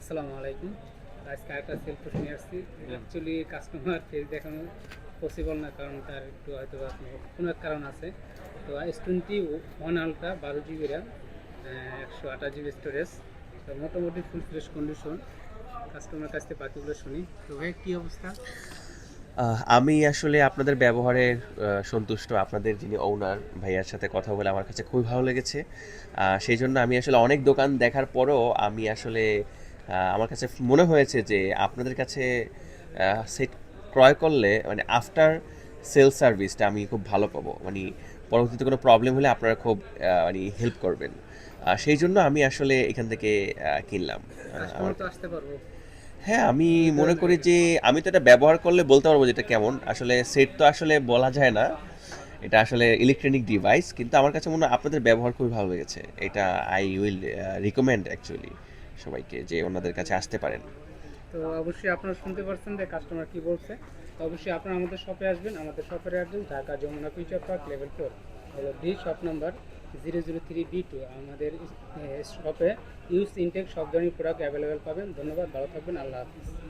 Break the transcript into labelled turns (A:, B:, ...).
A: আসসালামু আলাইকুম। আজকে একটা সেল ফোন নিয়ে আসছি। অ্যাকচুয়ালি কাস্টমার ফেস দেখানো পসিবল না, কারণ তার একটু হয়তো বা কোনো এক কারণ আছে। তো S21 ultra 12 GB RAM, 128 GB storage. তো মোটামুটি ফুল ফ্রেশ কন্ডিশন। কাস্টমার কাছ থেকে বাকিগুলো শুনি। তো ভাই কী অবস্থা?
B: আমি আসলে আপনাদের ব্যবহারের সন্তুষ্ট। আপনাদের যিনি ওনার ভাইয়ার সাথে কথা বলে আমার কাছে খুবই ভালো লেগেছে। সেই জন্য আমি আসলে অনেক দোকান দেখার পরও আমি আসলে আমার কাছে মনে হয়েছে যে আপনাদের কাছে সেট ক্রয় করলে মানে আফটার সেল সার্ভিসটা আমি খুব ভালো পাবো, মানে পরবর্তীতে কোনো প্রবলেম হলে আপনারা খুব মানে হেল্প করবেন। সেই জন্য আমি আসলে এখান থেকে কিনলাম। আমার
A: কাস্টমার তো আসতে পারবো
B: হ্যাঁ, আমি
A: যদি
B: মনে
A: দেওয়া
B: করি
A: লাগে।
B: যে আমি তো এটা ব্যবহার করলে বলতে পারবো যে এটা কেমন। আসলে সেট তো আসলে বলা যায় না, এটা আসলে ইলেকট্রনিক ডিভাইস, কিন্তু আমার কাছে মনে হয় আপনাদের ব্যবহার খুবই ভালো লেগেছে। এটা আই উইল রিকমেন্ড অ্যাকচুয়ালি সবাইকে যে ওনাদের কাছে আসতে পারেন।
A: তো অবশ্যই আপনারা শুনতে পারছেন যে কাস্টমার কি বলছে। তো অবশ্যই আপনারা আমাদের শপে আসবেন। আমাদের শপের address Dhaka Jamuna future park level 4 হলো ডি, শপ নাম্বার 003B2। আমাদের শপে ইউজ ইনটেক সব ধরনের প্রোডাক্ট অ্যাভেলেবেল পাবেন। ধন্যবাদ, ভালো থাকবেন, আল্লাহ হাফিজ।